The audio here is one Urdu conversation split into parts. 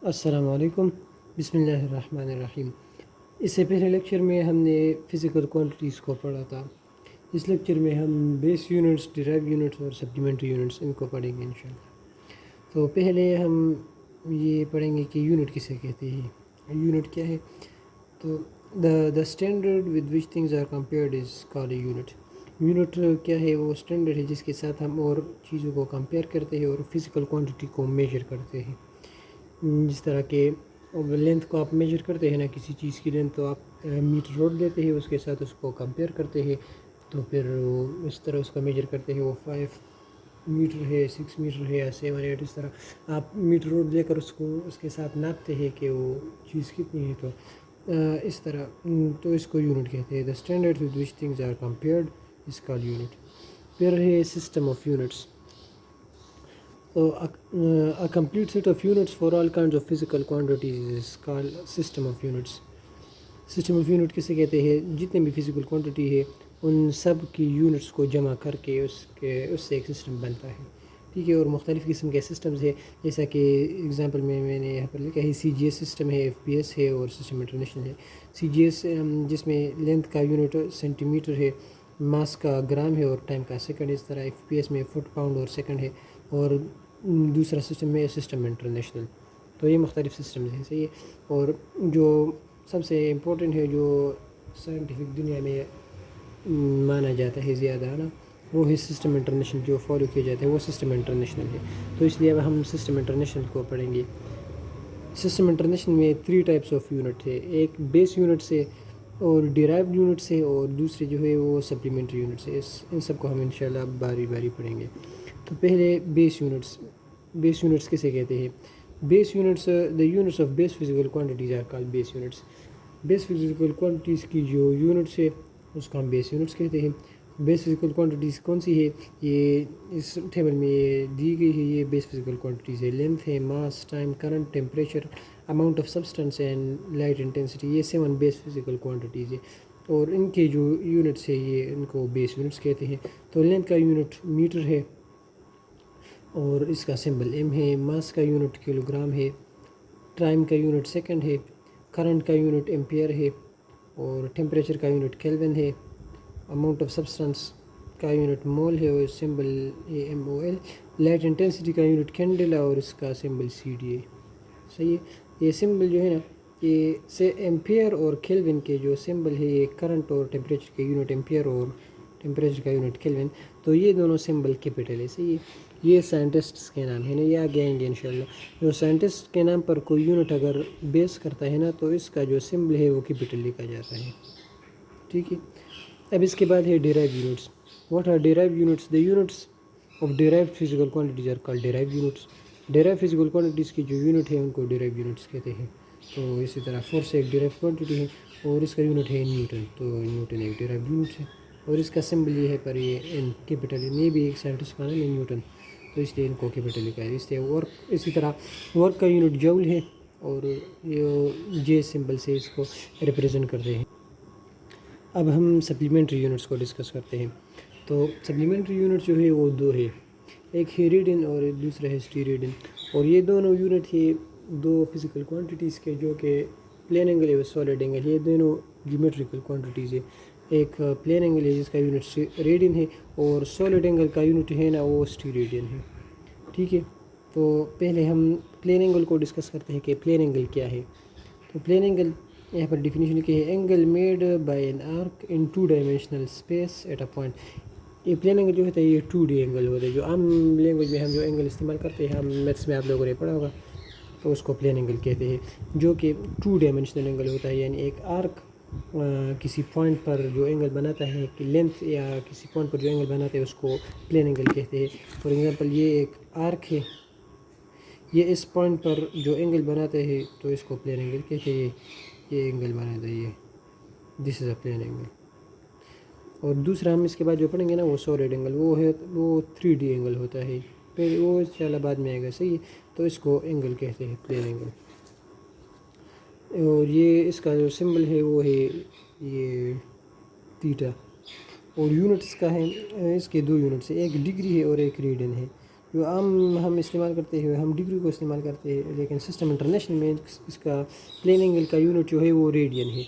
السلام علیکم، بسم اللہ الرحمن الرحیم۔ اس سے پہلے لیکچر میں ہم نے فزیکل کوانٹیٹیز کو پڑھا تھا۔ اس لیکچر میں ہم بیس یونٹس، ڈیرائیو یونٹس اور سپلیمنٹری یونٹس ان کو پڑھیں گے انشاءاللہ۔ تو پہلے ہم یہ پڑھیں گے کہ یونٹ کسے کہتے ہیں۔ یونٹ کیا ہے؟ تو the standard with which things are compared is called a unit. Unit کیا ہے؟ وہ اسٹینڈرڈ ہے جس کے ساتھ ہم اور چیزوں کو کمپیئر کرتے ہیں اور فزیکل کوانٹیٹی کو میجر کرتے ہیں۔ جس طرح کہ لینتھ کو آپ میجر کرتے ہیں نا، کسی چیز کی لینتھ، تو آپ میٹر روڈ لیتے ہیں، اس کے ساتھ اس کو کمپیئر کرتے ہیں، تو پھر اس طرح اس کا میجر کرتے ہیں، وہ 5 میٹر ہے، 6 میٹر ہے یا 7 8، اس طرح آپ میٹر روڈ لے کر اس کو اس کے ساتھ ناپتے ہیں کہ وہ چیز کتنی ہے۔ تو اس طرح تو اس کو یونٹ کہتے ہیں۔ The standard with which things are compared is called unit. پھر ہے system of units. So a complete set of units for all kinds of physical quantities is called system of units. System of unit کسے کہتے ہیں؟ جتنے بھی فزیکل کوانٹٹی ہے ان سب کی یونٹس کو جمع کر کے اس سے ایک سسٹم بنتا ہے، ٹھیک ہے۔ اور مختلف قسم کے سسٹمز ہے، جیسا کہ اگزامپل میں نے یہاں پر لکھا ہے CGS سسٹم ہے، FPS ہے اور سسٹم انٹرنیشنل ہے۔ CGS جس میں لینتھ کا یونٹ سینٹی میٹر ہے، ماس کا گرام ہے اور ٹائم کا سیکنڈ، اس طرح FPS میں فٹ، پاؤنڈ اور سیکنڈ ہے، اور دوسرا سسٹم ہے سسٹم انٹرنیشنل۔ تو یہ مختلف سسٹمز ہیں، صحیح ہے۔ اور جو سب سے امپورٹنٹ ہے، جو سائنٹیفک دنیا میں مانا جاتا ہے زیادہ نا، وہ ہے سسٹم انٹرنیشنل، جو فالو کیا جاتا ہے وہ سسٹم انٹرنیشنل ہے۔ تو اس لیے اب ہم سسٹم انٹرنیشنل کو پڑھیں گے۔ سسٹم انٹرنیشنل میں 3 ٹائپس آف یونٹ ہے، ایک بیس یونٹ سے اور ڈیرائیوڈ یونٹ سے، اور دوسرے جو ہے وہ سپلیمنٹری یونٹ سے۔ ان سب کو ہم انشاءاللہ باری باری پڑھیں گے۔ تو پہلے بیس یونٹس۔ بیس یونٹس کسے کہتے ہیں؟ Base units, the units of base physical quantities are called base units. Base physical quantities کی جو یونٹس ہے اس کو ہم بیس یونٹس کہتے ہیں۔ بیس فزیکل کوانٹیٹیز کون سی ہے؟ یہ اس ٹیبل میں یہ دی گئی ہے، یہ بیس فزیکل کوانٹیٹیز ہے۔ لینتھ ہے، mass, time, current, temperature, amount of substance and light intensity, یہ 7 بیس فزیکل کوانٹیٹیز ہے، اور ان کے جو یونٹس ہے یہ ان کو بیس یونٹس کہتے ہیں۔ تو لینتھ کا یونٹ میٹر ہے اور اس کا سمبل ایم ہے، ماس کا یونٹ کلو گرام ہے، ٹائم کا یونٹ سیکنڈ ہے، کرنٹ کا یونٹ ایمپیئر ہے، اور ٹیمپریچر کا یونٹ کیلوین ہے، اماؤنٹ آف سبسٹنس کا یونٹ مول ہے اور سمبل AMOL، لائٹ انٹینسٹی کا یونٹ کینڈل ہے اور اس کا سمبل CD ہے، صحیح ہے۔ یہ سمبل جو ہے نا، یہ سے ایمپیئر اور کیلوین کے جو سمبل ہے، یہ کرنٹ اور ٹیمپریچر کے یونٹ ایمپیئر اور ٹیمپریچر کا یونٹ کیلوین، تو یہ دونوں سمبل کیپٹل ہے، صحیح ہے۔ یہ سائنٹسٹس کے نام ہے نا، یہ آگے آئیں گے انشاءاللہ۔ جو سائنٹسٹ کے نام پر کوئی یونٹ اگر بیس کرتا ہے نا، تو اس کا جو سمبل ہے وہ کیپٹل لکھا جاتا ہے، ٹھیک ہے۔ اب اس کے بعد ہے derive units. What are derive units? The units of derived physical quantities are called derive units. Derive physical quantities کی جو یونٹ ہے ان کو ڈیرائیو یونٹس کہتے ہیں۔ تو اسی طرح فورس ایک ڈیرائیو کوانٹیٹی ہے اور اس کا یونٹ ہے نیوٹن، تو نیوٹن ایک ڈیرائیو یونٹ ہے، اور اس کا سمبل یہ ہے پر یہ N کیپٹل ہے، یہ بھی ایک سائنٹسٹ کا نام ہے نیوٹن، تو اس لیے ان کو کیپٹل لکھا ہے۔ اس لیے ورک، اسی طرح ورک کا یونٹ جول ہے اور یہ J سمبل سے اس کو ریپریزنٹ کرتے ہیں۔ اب ہم سپلیمنٹری یونٹس کو ڈسکس کرتے ہیں۔ تو سپلیمنٹری یونٹ جو ہے وہ 2 ہے، ایک ہے ریڈن اور دوسرا ہے اسٹیریڈن، اور یہ دونوں یونٹ ہے 2 فزیکل کوانٹیٹیز کے، جو کہ پلین اینگل ہے اور سالڈ اینگل، یہ دونوں جیومیٹریکل کوانٹیٹیز ہے۔ ایک پلین اینگل ہے جس کا یونٹ ریڈن ہے، اور سالڈ اینگل کا یونٹ ہے نا وہ اسٹیریڈن ہے، ٹھیک ہے۔ تو پہلے ہم پلین اینگل کو ڈسکس کرتے ہیں کہ پلین اینگل کیا ہے۔ تو پلین اینگل یہاں پر ڈیفینیشن لکھی ہے، angle made by an arc in 2 dimensional space at a point. یہ پلین اینگل جو ہوتا ہے یہ 2D اینگل ہوتا ہے، جو عام لینگویج میں ہم جو اینگل استعمال کرتے ہیں، ہم میتھس میں آپ لوگوں نے پڑھا ہوگا، تو اس کو پلین اینگل کہتے ہیں، جو کہ 2 ڈائمینشنل اینگل ہوتا ہے، یعنی ایک آرک کسی پوائنٹ پر جو اینگل بناتا ہے کہ لینتھ، یا کسی پوائنٹ پر جو اینگل بناتا ہے اس کو پلین اینگل کہتے ہیں۔ فار ایگزامپل یہ ایک آرک ہے، یہ اس پوائنٹ پر جو اینگل بناتا ہے تو اس کو پلین اینگل کہتے ہیں، یہ اینگل بناتا ہے، یہ دس از اے پلین اینگل۔ اور دوسرا ہم اس کے بعد جو پڑھیں گے نا وہ سالڈ اینگل، وہ 3D اینگل ہوتا ہے، پھر وہ انشاءاللہ بعد میں آئے گا، صحیح ہے۔ تو اس کو اینگل کہتے ہیں، پلین اینگل۔ اور یہ اس کا جو سمبل ہے وہ ہے یہ تھیٹا، اور یونٹس کا ہے، اس کے 2 یونٹس ہیں، ایک ڈگری ہے اور ایک ریڈن ہے۔ جو عام ہم استعمال کرتے ہیں ہم ڈگری کو استعمال کرتے ہیں، لیکن سسٹم انٹرنیشنل میں اس کا پلین اینگل کا یونٹ جو ہے وہ ریڈین ہے۔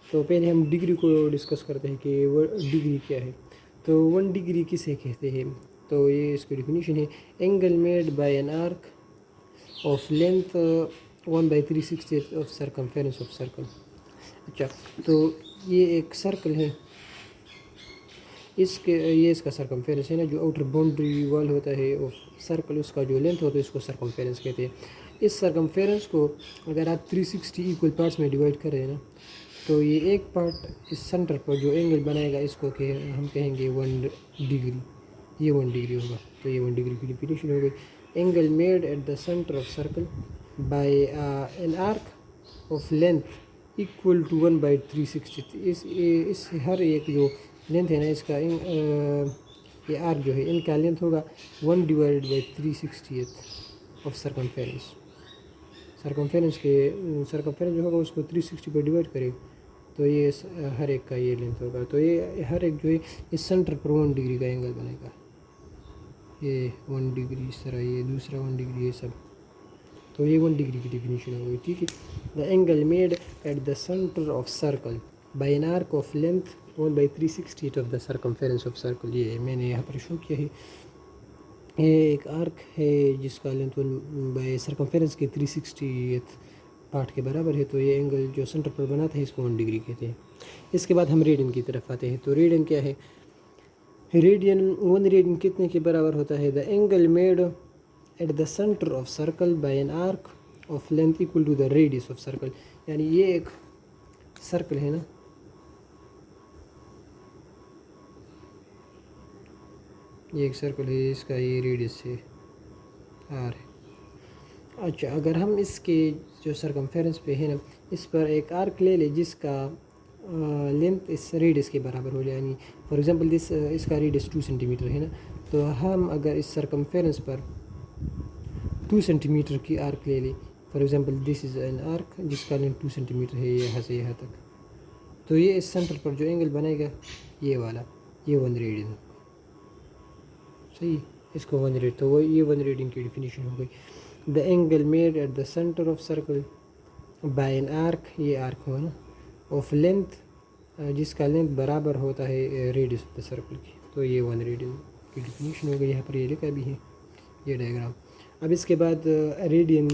تو پہلے ہم ڈگری کو ڈسکس کرتے ہیں کہ وہ ڈگری کیا ہے۔ تو 1 ڈگری کسے کہتے ہیں؟ تو یہ اس کی ڈیفینیشن ہے: angle made by an arc of length 1/360 of circumference of circle. اچھا، تو یہ ایک سرکل ہے، یہ اس کا سرکمفیرنس ہے نا، جو آؤٹر باؤنڈری وال ہوتا ہے آف سرکل، اس کا جو لینتھ ہوتا ہے اس کو سرکمفیرنس کہتے ہیں۔ اس سرکمفیرنس کو اگر آپ 360 ایکول پارٹس میں ڈیوائڈ کریں نا، تو یہ ایک پارٹ اس سینٹر پر جو اینگل بنائے گا اس کو کہ ہم کہیں گے 1 ڈگری، یہ 1 ڈگری ہوگا۔ تو یہ 1 ڈگری کی ڈیفینیشن ہو گئی: angle made at the centre of circle by an arc of length equal to 1/360۔ اس ہر ایک جو لینتھ ہے نا، اس کا یہ آرک جو ہے ان کا لینتھ ہوگا 1/360 آف سرکمفیرنس۔ سرکمفیرنس جو ہوگا اس کو 360 پہ ڈیوائڈ کرے تو یہ ہر ایک کا یہ لینتھ ہوگا۔ تو یہ ہر ایک جو ہے اس سینٹر پر 1 ڈگری کا اینگل بنے گا، یہ 1 ڈگری اس طرح، یہ دوسرا 1 ڈگری، یہ سب۔ تو یہ 1 ڈگری کی ڈیفینیشن ہو گئی، ٹھیک ہے۔ The angle made at the centre of circle by an arc of length 1/360 of the circumference of circle, یہ میں نے یہاں پر شو کیا ہے۔ یہ ایک آرک ہے جس کا لینتھ سرکمفیرنس کے 360 پارٹ کے برابر ہے، تو یہ اینگل جو سینٹر پر بنا تھا اس کو 1 ڈگری کہتے ہیں۔ اس کے بعد ہم ریڈین کی طرف آتے ہیں۔ تو ریڈین کیا ہے؟ ریڈین 1 ریڈین کتنے کے برابر ہوتا ہے؟ The angle made at the centre of circle by an arc of length equal to the radius of circle, یعنی یہ ایک سرکل ہے نا، یہ ایک سرکل ہے، اس کا یہ ریڈیس ہے آر ہے۔ اچھا، اگر ہم اس کے جو سرکمفیرنس پہ ہے نا، اس پر ایک آرک لے لے جس کا لینتھ اس ریڈیس کے برابر ہو جائے، یعنی فار ایگزامپل اس کا ریڈیس 2 سینٹی میٹر ہے نا، تو ہم اگر اس سرکمفیرنس پر 2 سینٹی میٹر کی آرک لے لیں، for example this is an arc جس کا لینتھ 2 سینٹی میٹر ہے یہاں سے یہاں تک، تو یہ اس سینٹر پر جو اینگل بنے گا یہ والا، یہ 1 ریڈین، صحیح، اس کو 1 ریڈ، تو وہ یہ 1 ریڈین کی ڈیفینیشن ہو گئی۔ The angle made at the centre of circle by an arc, یہ آرک ہوا نا، آف لینتھ جس کا لینتھ برابر ہوتا ہے ریڈیس آف دا سرکل کی، تو یہ 1 ریڈین کی ڈیفینیشن ہو گئی۔ یہاں پر یہ لکھا بھی ہے یہ ڈائیگرام۔ اب اس کے بعد ریڈین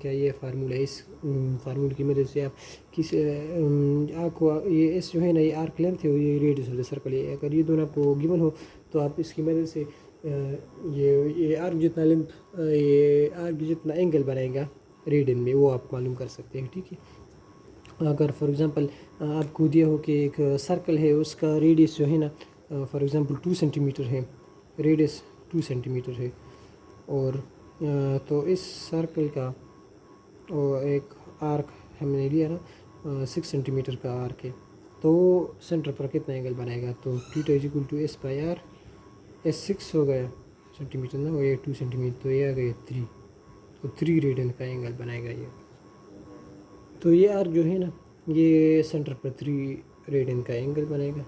کا یہ فارمولہ ہے، اس فارمولے کی مدد سے آپ آپ کو یہ اس جو ہے نا، یہ آرک لینتھ ہے اور یہ ریڈیس آف دا سرکل ہے، اگر یہ دونوں آپ کو گیون ہو تو آپ اس کی مدد سے یہ آرک جتنا لینتھ، یہ آرک جتنا اینگل بنائے گا ریڈین میں وہ آپ معلوم کر سکتے ہیں، ٹھیک ہے۔ اگر فار ایگزامپل آپ کو دیا ہو کہ ایک سرکل ہے، اس کا ریڈیس جو ہے نا فار ایگزامپل 2 سینٹی میٹر ہے، ریڈیس 2 سینٹی میٹر ہے، اور تو اس سرکل کا ایک آرک ہم نے لیا نا 6 سینٹی میٹر کا آرک ہے، تو وہ سینٹر پر کتنا اینگل بنائے گا؟ تو θ = S/r، S 6 ہو گیا سینٹی میٹر نا، اور یہ 2 سینٹی میٹر، تو یہ آ گیا 3، تو 3 ریڈین کا اینگل بنائے گا یہ۔ تو یہ آرک جو ہے نا، یہ سینٹر پر 3 ریڈین کا اینگل بنائے گا،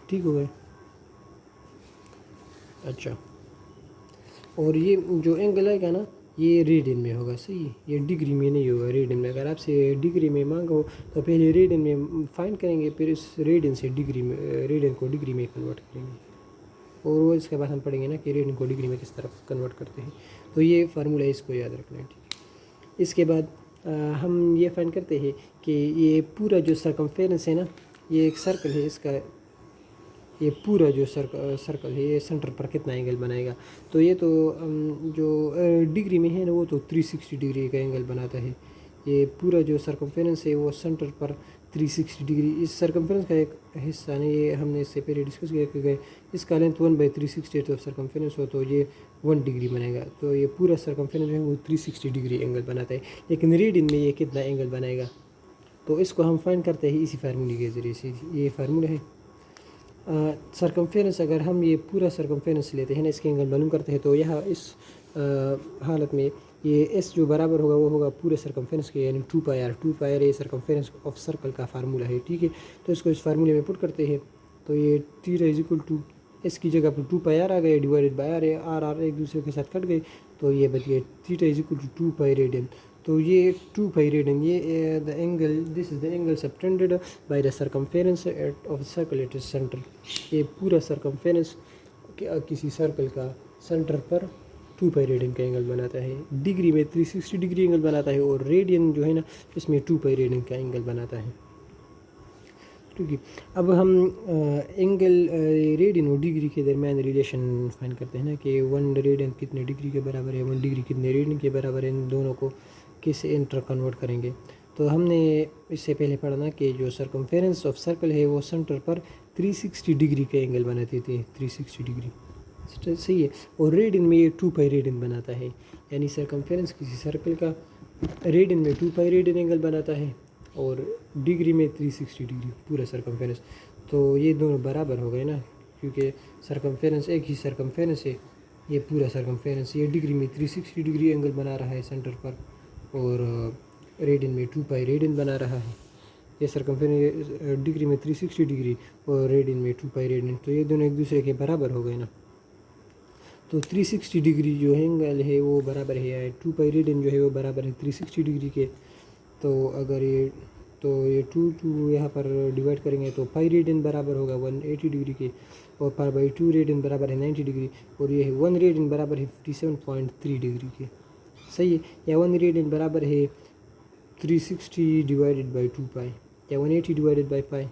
ٹھیک ہو گیا۔ اچھا، اور یہ جو اینگل آئے گا نا، یہ ریڈین میں ہوگا، صحیح، یہ ڈگری میں نہیں ہوگا، ریڈین میں۔ اگر آپ سے ڈگری میں مانگا ہو تو پہلے ریڈین میں فائنڈ کریں گے، پھر اس ریڈین سے ریڈین کو ڈگری میں کنورٹ کریں گے، اور وہ اس کے بعد ہم پڑھیں گے نا کہ ریڈین کو ڈگری میں کس طرح کنورٹ کرتے ہیں۔ تو یہ فارمولہ ہے، اس کو یاد رکھنا ہے، ٹھیک ہے۔ اس کے بعد ہم یہ فائنڈ کرتے ہیں کہ یہ پورا جو سرکمفیرنس ہے نا، یہ ایک سرکل ہے، اس کا یہ پورا جو سرکل ہے یہ سینٹر پر کتنا اینگل بنائے گا؟ تو یہ تو جو ڈگری میں ہے نا، وہ تو 360 ڈگری کا اینگل بناتا ہے۔ یہ پورا جو سرکمفیرنس ہے وہ سینٹر پر 360 ڈگری، اس سرکمفیرنس کا ایک حصہ نہیں، یہ ہم نے اس سے پہلے ڈسکس کیا کہ اس کا لینتھ 1/360 آف سرکمفیرنس ہو تو یہ 1 ڈگری بنے گا، تو یہ پورا سرکمفیرنس جو ہے وہ 360 ڈگری اینگل بناتا ہے، لیکن ریڈین میں یہ کتنا اینگل بنائے گا؟ تو اس کو ہم فائنڈ کرتے ہیں اسی فارمولے کے ذریعے سے، یہ فارمولہ ہے سرکمفیرنس۔ اگر ہم یہ پورا سرکمفیرنس لیتے ہیں نا، اس کے اینگل معلوم کرتے ہیں، تو یہاں اس حالت میں یہ ایس جو برابر ہوگا وہ ہوگا پورے سرکمفیرنس کے، یعنی 2πr۔ 2πr یہ سرکمفیرنس آف سرکل کا فارمولہ ہے، ٹھیک ہے۔ تو اس کو اس فارمولے میں پٹ کرتے ہیں، تو یہ θ = اس کی جگہ پر 2 پائی آر آ گئے ڈیوائڈیڈ بائی آر ہے، آر ایک دوسرے کے ساتھ کٹ گئے تو یہ بچ گئے theta is equal to 2 pi radian. تو یہ 2 پائی ریڈین یہ the angle this is the angle subtended by the circumference of circle at centre. یہ پورا سرکمفیرنس کسی سرکل کا سینٹر پر 2 پائی ریڈین کا اینگل بناتا ہے. ڈگری میں 360 ڈگری اینگل بناتا ہے اور ریڈین جو ہے نا اس میں 2 پائی ریڈین کا اینگل بناتا ہے. ٹھیک ہے، اب ہم اینگل ریڈین اور ڈگری کے درمیان ریلیشن فائنڈ کرتے ہیں نا کہ 1 ریڈین کتنے ڈگری کے برابر ہے، 1 ڈگری کتنے ریڈین کے برابر ہے، ان دونوں کو کیسے انٹر کنورٹ کریں گے. تو ہم نے اس سے پہلے پڑھا نا کہ جو سرکمفیرنس آف سرکل ہے وہ سینٹر پر 360 ڈگری کا اینگل بناتی تھی، 360 ڈگری صحیح ہے. اور ریڈین میں یہ 2 پائی ریڈین بناتا ہے، یعنی سرکمفیرنس کسی سرکل کا ریڈین میں 2 پائی ریڈین اینگل بناتا ہے اور ڈگری میں 360 ڈگری پورا سرکمفیرنس. تو یہ دونوں برابر ہو گئے نا کیونکہ سرکمفیرنس ایک ہی سرکمفیرنس ہے، یہ پورا سرکمفیرنس یہ ڈگری میں 360 ڈگری اینگل بنا رہا ہے سینٹر پر اور ریڈین میں 2 پائی ریڈین بنا رہا ہے. یہ سرکمفیرنس ڈگری میں 360 ڈگری اور ریڈین میں 2 پائی ریڈین، تو یہ دونوں ایک دوسرے کے برابر ہو گئے نا. تو 360 ڈگری جو اینگل ہے وہ برابر ہے 2 پائی ریڈین جو ہے وہ برابر ہے 360 ڈگری کے. تو اگر یہ 2 یہاں پر ڈیوائڈ کریں گے تو پائی ریڈین برابر ہوگا 180 ڈگری کے اور پائی بائی 2 ریڈین برابر ہے 90 ڈگری اور یہ 1 ریڈین برابر ہے 57.3 ڈگری کے. صحیح ہے، یا 1 ریڈین برابر ہے 360 ڈیوائڈیڈ بائی 2 پائی یا 180 ڈیوائڈیڈ بائی پائی.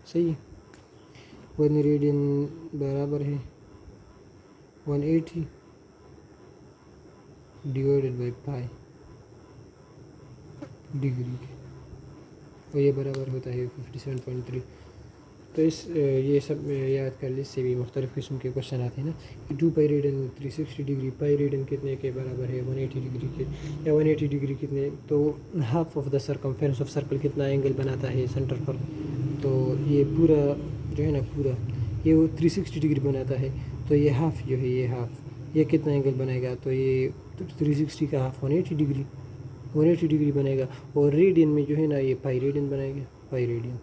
صحیح ہے، 1 ریڈین برابر ہے 180 ڈیوائڈیڈ بائی پائی ڈگری کے اور یہ برابر ہوتا ہے 57.3. تو یہ سب یاد کر لی، اس سے بھی مختلف قسم کے کوشچن آتے ہیں نا کہ 2 پائی ریڈین 360 ڈگری پائی ریڈین کتنے کے برابر ہے 180 ڈگری کے یا 180 ڈگری کتنے، تو half of the circumference of circle کتنا اینگل بناتا ہے سینٹر پر. تو یہ پورا جو ہے نا پورا یہ 360 ڈگری بناتا ہے تو یہ ہاف جو ہے یہ کتنا اینگل بنائے گا، تو یہ 360 کا ہاف 180 ڈگری بنے گا اور ریڈین میں جو ہے نا یہ پائی ریڈین بنائے گا پائی ریڈین.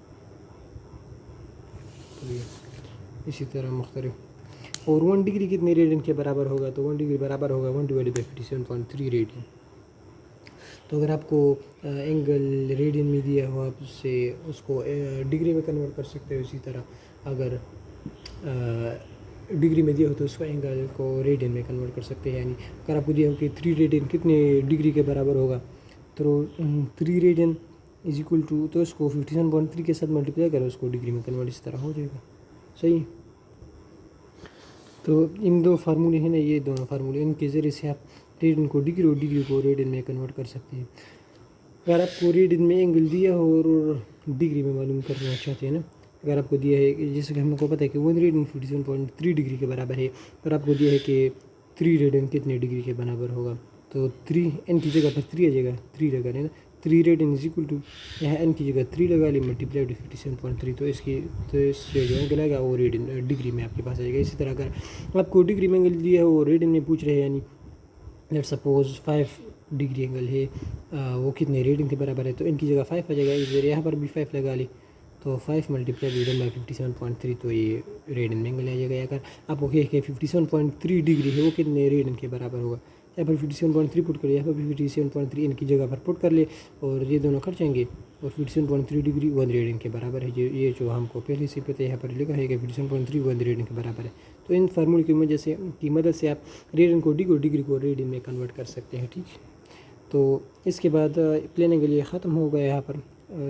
اسی طرح مختلف اور 1 ڈگری کتنے ریڈین کے برابر ہوگا، تو 1 ڈگری برابر ہوگا 1 ڈیوائڈیڈ بائی 57.3 ریڈین. تو اگر آپ کو اینگل ریڈین میں دیا ہو آپ اس کو ڈگری میں کنورٹ کر سکتے ہو. اسی طرح اگر ڈگری میں دیا ہو تو اس کو اینگل کو ریڈین میں کنورٹ کر سکتے ہیں. یعنی اگر آپ کو دیا ہو کہ 3 ریڈین کتنے ڈگری کے برابر ہوگا تو 3 ریڈین از اکول ٹو، تو اس کو 57.3 کے ساتھ ملٹیپلائی کرو، اس کو ڈگری میں کنورٹ اس طرح ہو جائے گا. صحیح. تو ان 2 فارمولے ہیں نا، یہ دونوں فارمولے ان کے ذریعے سے آپ ریڈین کو ڈگری اور ڈگری کو ریڈین میں کنورٹ کر سکتے ہیں. اگر آپ کو ریڈین میں اینگل دیا ہو اور ڈگری میں معلوم کرنا چاہتے ہیں نا، اگر آپ کو دیا ہے جیسے کہ ہم کو پتہ ہے کہ 1 ریڈین 57.3 ڈگری کے برابر ہے، اور آپ کو دیا ہے کہ 3 ریڈین کتنے ڈگری کے برابر ہوگا، تو 3 n کی جگہ پر 3 آ جائے گا، 3 لگا لیں نا. 3 ریڈین از اکول ٹو یہاں n کی جگہ 3 لگا لیں ملٹیپلائی ٹو 57.3، تو اس سے جو اینگل آئے گا وہ ریڈین ڈگری میں آپ کے پاس آئے گا. اسی طرح اگر آپ کو ڈگری میں اینگل دیا ہے وہ ریڈین میں پوچھ رہے ہیں، یعنی لیٹ سپوز 5 ڈگری اینگل ہے، وہ کتنے ریڈین کے برابر ہے، تو ان کی جگہ 5 آ جائے گا. یہاں پر بھی 5 لگا لیں تو 5 ملٹیپلائی ڈیوائڈ بائی 57.3، تو یہ ریڈین میں اینگل آ جائے گا. اگر آپ کو کہ 57.3 ڈگری ہے وہ کتنے ریڈین کے برابر ہوگا، یہاں پر 57.3 پٹ کر لے، یہاں پر بھی 57.3 ان کی جگہ پر پٹ کر لے اور یہ دونوں کٹ جائیں گے اور 57.3 ڈگری 1 ریڈین کے برابر ہے. یہ جو ہم کو پہلے سے پتہ ہے یہاں پر لکھا ہے کہ 57.3 1 ریڈین کے برابر ہے. تو ان فارمولے کی مدد سے آپ ریڈین کو ڈگری اور ڈگری کو ریڈین میں کنورٹ کر سکتے ہیں. ٹھیک ہے، تو اس کے بعد پلین اینگل یہ ختم ہو گیا. یہاں پر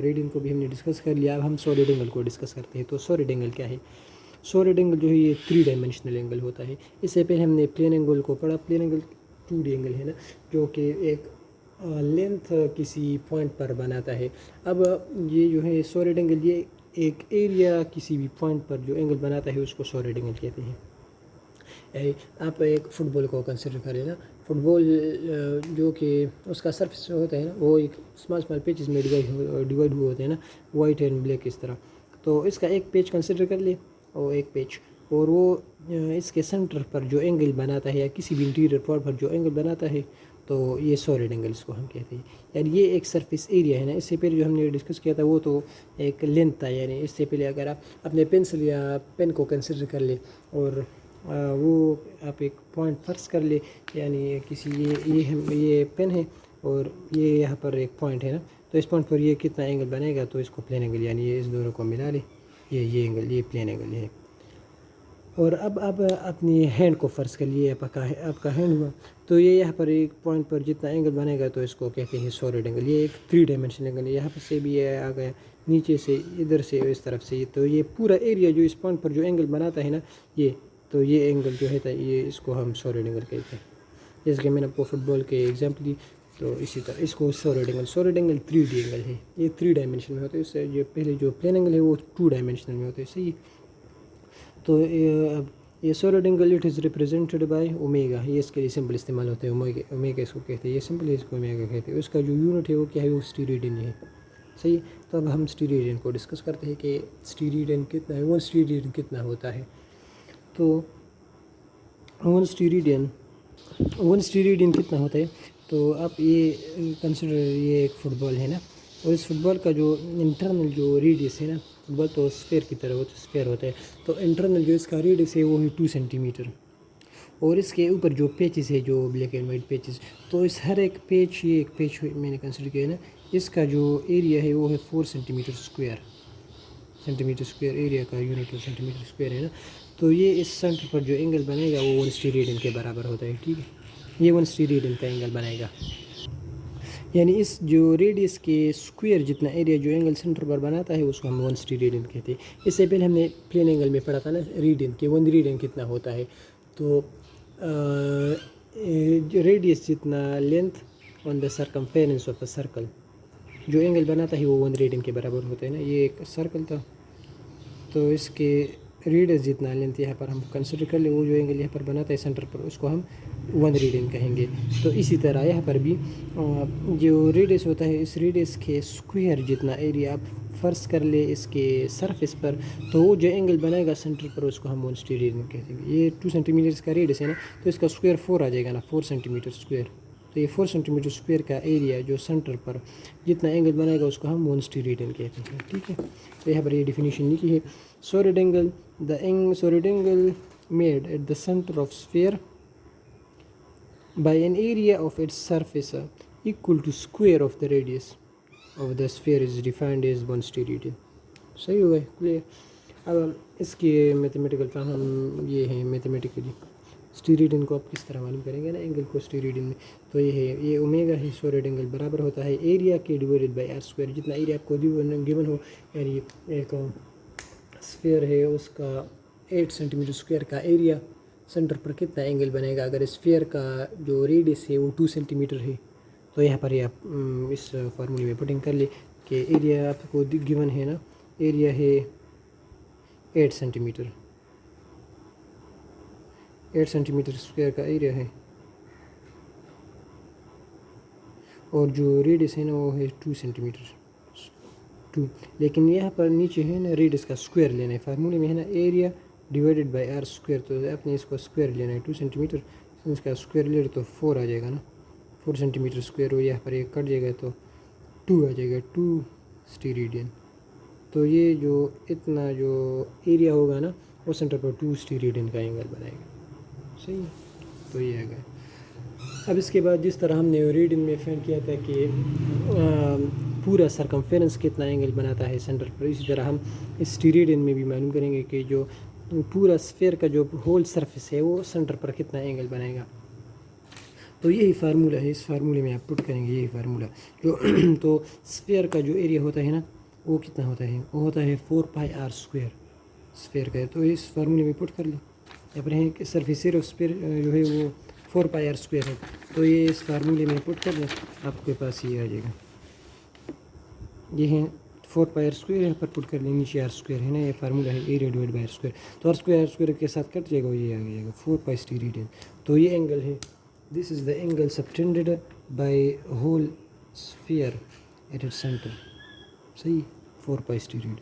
ریڈین کو بھی ہم نے ڈسکس کر لیا. اب ہم سولڈ اینگل کو ڈسکس کرتے ہیں. تو سولڈ اینگل کیا ہے؟ سولڈ اینگل جو ہے یہ 3 ڈائمینشنل اینگل ہوتا ہے. اس سے پہلے ہم نے پلین اینگل کو پڑھا. پلین اینگل 2D اینگل ہے نا، جو کہ ایک لینتھ کسی پوائنٹ پر بناتا ہے. اب یہ جو ہے سولڈ اینگل یہ ایک ایریا کسی بھی پوائنٹ پر جو اینگل بناتا ہے اس کو سولڈ اینگل کہتے ہیں. آپ ایک فٹ بال کو کنسیڈر کریں نا، فٹ بال جو کہ اس کا سرفس ہوتا ہے نا وہ ایک اسمال پیچز میں ڈیوائڈ ہوئے ہوتے ہیں نا، وائٹ اینڈ بلیک اس طرح. تو اس کا ایک پیچ کنسیڈر کر لیں اور ایک پیچ، اور وہ اس کے سینٹر پر جو اینگل بناتا ہے یا کسی بھی انٹیریئر پارٹ پر جو اینگل بناتا ہے تو یہ سالڈ اینگل اس کو ہم کہتے ہیں. یعنی یہ ایک سرفیس ایریا ہے نا. اس سے پہلے جو ہم نے ڈسکس کیا تھا وہ تو ایک لینتھ تھا. یعنی اس سے پہلے اگر آپ اپنے پینسل یا پین کو کنسیڈر کر لیں اور وہ آپ ایک پوائنٹ فرض کر لیں, یعنی کسی یہ پین ہے اور یہ یہاں پر ایک پوائنٹ ہے نا, تو اس پوائنٹ پر یہ کتنا اینگل بنے گا, تو اس کو پلین اینگل, یعنی یہ اس دونوں کو ملا لیں, یہ اینگل, یہ پلین اینگل ہے. اور اب آپ اپنی ہینڈ کو فرض کر لیے, آپ کا ہینڈ ہوا, تو یہ یہاں پر ایک پوائنٹ پر جتنا اینگل بنے گا تو اس کو کہتے ہیں سالڈ اینگل. یہ ایک 3 ڈائمینشنل اینگل ہے. یہاں پر سے بھی یہ آ گیا, نیچے سے ادھر سے اس طرف سے, تو یہ پورا ایریا جو اس پوائنٹ پر جو اینگل بناتا ہے نا یہ, تو یہ اینگل جو ہے یہ اس کو ہم سالڈ اینگل کہتے ہیں. جیسے کہ میں نے آپ کو فٹ بال کے ایگزامپل دی, تو اسی طرح اس کو سالڈ اینگل 3D اینگل ہے. یہ 3 ڈائمینشن میں ہوتا ہے. اس سے جو پہلے جو پلین اینگل ہے وہ 2 ڈائمینشنل میں ہوتا ہے. صحیح. تو یہ solid angle it is represented by omega. یہ اس کے لیے سمپل استعمال ہوتا ہے. اومیگا اس کو کہتے ہیں, یہ سمپل ہے, اس کو اومیگا کہتے ہیں. اس کا جو یونٹ ہے وہ کیا ہے, وہ اسٹیریڈین ہے. صحیح. تو اب ہم اسٹیریڈین کو ڈسکس کرتے ہیں کہ اسٹیریڈین کتنا ہے, 1 اسٹیریڈین کتنا ہوتا ہے. تو 1 اسٹیریڈین کتنا ہوتا ہے, تو آپ یہ کنسیڈر, یہ ایک فٹ بال ہے نا, اور اس فٹ بال کا جو انٹرنل جو ریڈیس ہے نا, فٹ بال تو اسفیئر کی طرح اسفیئر ہوتا ہے, تو انٹرنل جو اس کا ریڈیس ہے وہ ہے 2 سینٹی میٹر. اور اس کے اوپر جو پیچز ہے, جو بلیک اینڈ وائٹ پیچز, تو اس ہر ایک پیچ, یہ ایک پیچ میں نے کنسیڈر کیا ہے نا, اس کا جو ایریا ہے وہ ہے 4 سینٹی میٹر اسکوائر. ایریا کا یونٹ سینٹی میٹر اسکوائر ہے نا. تو یہ اس سینٹر پر جو اینگل بنے گا وہ 1 اسٹیریڈین کے برابر ہوتا ہے. ٹھیک ہے, یہ 1 اسٹیریڈین کا اینگل بنے گا. یعنی اس جو ریڈیس کے اسکوائر جتنا ایریا جو اینگل سینٹر پر بناتا ہے اس کو ہم 1 اسٹیریڈین کہتے ہیں. اس سے پہلے ہم نے پلین اینگل میں پڑھا تھا نا ریڈین کہ 1 ریڈین کتنا ہوتا ہے. تو ریڈیس جتنا length on the circumference of a circle, جو اینگل بناتا ہے وہ 1 ریڈین کے برابر ہوتا ہے نا. یہ ایک سرکل تھا, تو اس کے ریڈیس جتنا لینتھ یہاں پر ہم کنسیڈر کر لیں, وہ جو اینگل یہاں پر بناتا ہے سینٹر پر, اس کو ہم 1 ریڈین کہیں گے. تو اسی طرح یہاں پر بھی جو ریڈیس ہوتا ہے, اس ریڈیس کے اسکوائر جتنا ایریا آپ فرض کر لیں اس کے سرفیس پر, تو وہ جو اینگل بنائے گا سینٹر پر اس کو ہم 1 اسٹیریڈین کہتے ہیں. یہ 2 سینٹی میٹر کا ریڈیس ہے نا, تو اس کا اسکوائر 4 آ جائے گا نا, 4 سینٹی میٹر اسکوائر. تو یہ 4 سینٹی میٹر اسکوائر کا ایریا جو سینٹر پر جتنا اینگل بنائے گا اس کو ہم 1 اسٹیریڈین کہتے ہیں. ٹھیک ہے, تو یہاں پر یہ ڈیفینیشن لکھی ہے. Solid angle, solid angle made at the center of sphere by an area of its surface equal to square of the radius of the sphere is defined as 1 steradian. صحیح ہوگا, کلیئر. اب اس کی میتھمیٹیکل فارم ہم یہ ہے, میتھمیٹیکلی اسٹیریڈین کو آپ کس طرح معلوم کریں گے نا اینگل کو اسٹیریڈین میں, تو یہ ہے, یہ اومیگا ہے. سالڈ اینگل برابر ہوتا ہے ایریا کے ڈیوائڈیڈ بائی آر اسکوائر. جتنا ایریا آپ کو گیون ہو, یعنی ایک اسفیئر ہے اس کا 8 سینٹی میٹر اسکوائر کا ایریا, سینٹر پر کتنا اینگل بنے گا. اگر اسفیئر کا جو ریڈیس ہے وہ 2 سینٹی میٹر ہے, تو یہاں پر یہ آپ اس فارمولے میں پٹنگ کر لیں کہ ایریا آپ کو گیون ہے نا, ایریا ہے 8 centimetre, 8 centimetre square کا ایریا ہے, اور جو ریڈیس ہے نا وہ ہے 2 سینٹی میٹر 2. لیکن یہاں پر نیچے ہے نا ریڈیس کا اسکوائر لینا ہے. فارمولے میں ہے نا area divided by R square, تو آپ نے اس کو اسکوائر لینا ہے 2 سینٹی میٹر, اس کا اسکوائر لے تو 4 آ جائے گا نا, 4 سینٹی میٹر اسکوائر. ہو یہاں پر یہ کٹ جائے گا تو 2 آ جائے گا, 2 اسٹیریڈین. تو یہ جو اتنا جو ایریا ہوگا نا وہ سینٹر پر 2 اسٹیریڈین کا اینگل بنائے گا. صحیح, تو یہ آ گیا. اب اس کے بعد جس طرح ہم نے ریڈنگ میں فائنڈ کیا تھا کہ پورا سرکمفیرنس کتنا اینگل بناتا ہے سینٹر پر, اسی طرح ہم اسٹیریڈین میں بھی معلوم کریں گے کہ جو پورا اسفیئر کا جو ہول سرفیس ہے وہ سینٹر پر کتنا اینگل بنائے گا. تو یہی فارمولہ ہے, اس فارمولے میں آپ پٹ کریں گے یہی فارمولہ جو تو اسفیئر کا جو ایریا ہوتا ہے نا وہ کتنا ہوتا ہے, وہ ہوتا ہے 4 پائی آر اسکوائر اسفیئر کا. تو اس فارمولے میں پٹ کر لیں. یہاں پر ہے کہ سرفیس ایریا اسفیئر جو ہے وہ 4 پائی آر اسکوائر ہے, تو یہ اس فارمولے میں پٹ کر لیں, آپ کے پاس یہ آ جائے گا. یہ ہے 4 پائی آر اسکوائر, یہاں پر پٹ کر لیں, نیچے آر اسکوائر ہے نا, یہ فارمولہ ہے area divide by R square. تو آر اسکوائر کے ساتھ کٹ جائے گا, یہ آ جائے گا 4 پائی اسٹیریڈین. تو یہ اینگل ہے, this is the angle subtended by whole sphere at it centre. صحیح, 4 پائی اسٹیریڈین.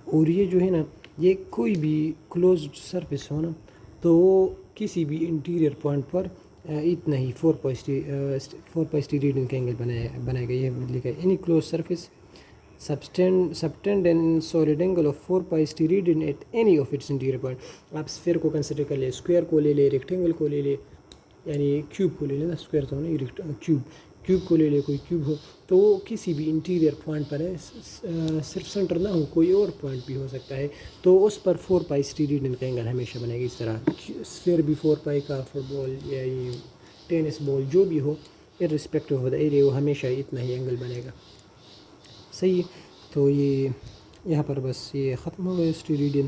اور یہ جو ہے نا یہ کوئی بھی کلوزڈ سرفیس ہو نا, تو وہ کسی بھی انٹیریئر پوائنٹ پر اتنا ہی 4 π ریڈین کا اینگل بنائے گا. یہ لکھا ہے any close surface subtend and solid angle of 4 pi steradian at any of its interior point. آپ اسفیئر کو کنسیڈر کر لیں, اسکوائر کو لے لیں, ریکٹینگل کو لے لیں, یعنی کیوب کو لے لیں نا, اسکوائر تو نہیں, کیوب کو لے لیں, کوئی کیوب ہو تو وہ کسی بھی انٹیریئر پوائنٹ پر ہے, صرف سینٹر نہ ہو, کوئی اور پوائنٹ بھی ہو سکتا ہے, تو اس پر 4 pi steradian کا اینگل ہمیشہ بنے گا. اس طرح اسفیئر بھی 4 pi کا, فٹ بال یا ٹینس بال جو بھی ہو, irrespective of the area, وہ ہمیشہ اتنا ہی اینگل بنے گا. صحیح. تو یہ یہاں پر بس یہ ختم ہو گیا اسٹیریڈین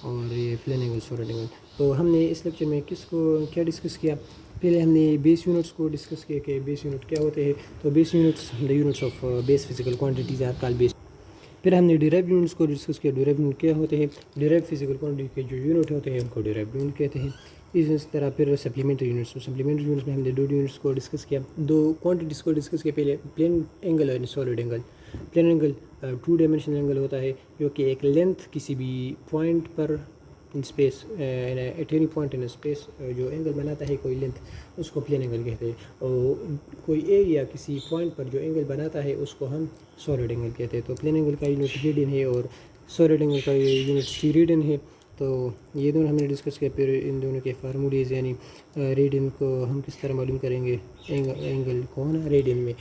اور یہ پلین اینگل, سولڈ اینگل. تو ہم نے اس لیکچر میں کیا ڈسکس کیا؟ پہلے ہم نے بیس یونٹس کو ڈسکس کیا کہ بیس یونٹ کیا ہوتے ہیں. تو base units the units of base physical quantities are called base. پھر ہم نے ڈیرائیو یونٹس کو ڈسکس کیا. ڈیرائیو یونٹ کیا ہوتے ہیں؟ ڈیرائیو فزیکل کوانٹیٹی کے جو یونٹ ہوتے ہیں ان کو ڈیرائیو یونٹ کہتے ہیں. اس طرح پھر سپلیمنٹری یونٹس. سپلیمنٹری یونٹس میں ہم نے 2 یونٹس کو ڈسکس کیا, 2 کوانٹیٹیز کو ڈسکس کیا. پہلے پلین اینگل اور solid angle. Plane angle 2 dimensional angle ہوتا ہے جو کہ ایک لینتھ کسی بھی پوائنٹ پر in space, at any point in space جو اینگل بناتا ہے کوئی لینتھ, اس کو پلین اینگل کہتے ہیں. اور کوئی ایریا کسی پوائنٹ پر جو اینگل بناتا ہے اس کو ہم سولڈ اینگل کہتے ہیں. تو پلین اینگل کا یونٹ ریڈین ہے اور سولڈ اینگل کا یونٹ اسٹیریڈین ہے. تو یہ دونوں ہم نے ڈسکس کیا. پھر ان دونوں کے فارمولیز, یعنی ریڈین کو ہم کس طرح معلوم کریں گے, اینگل کو نا ریڈین میں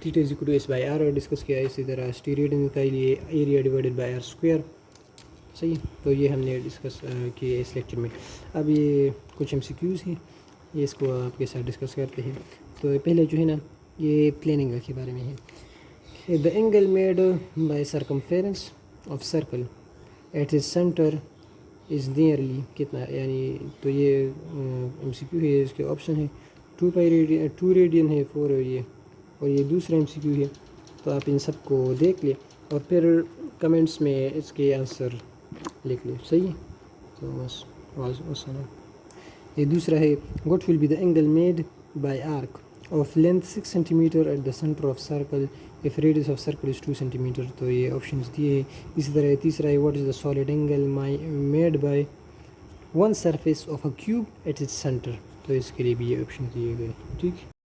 theta is equal to S by R اور ڈسکس کیا. اسی طرح اسٹیریڈین کا لیے area divided by R square. صحیح. تو یہ ہم نے ڈسکس کیا اس لیکچر میں. اب یہ کچھ ایم سی کیوز ہیں, یہ اس کو آپ کے ساتھ ڈسکس کرتے ہیں. تو پہلے جو ہے نا یہ پلین اینگل کے بارے میں ہے. The angle made by circumference of circle at its centre is nearly کتنا, یعنی تو یہ ایم سی کیو ہے, اس کے آپشن ہے 2 ریڈین ہے, 4 ہے یہ, اور یہ دوسرا ایم سی کیو ہے. تو آپ ان سب کو دیکھ لیں اور پھر کمنٹس میں اس کے آنسر لکھ لیں. صحیح. تو بس وسلام. یہ دوسرا ہے what will be the angle made by arc of length 6 centimetre at the centre of circle if radius of circle is 2 centimeter. تو یہ آپشنس دیے ہیں. اسی طرح تیسرا ہے what is the solid angle made by one surface of a cube at its center. تو اس کے لیے بھی یہ آپشن دیے گئے. ٹھیک.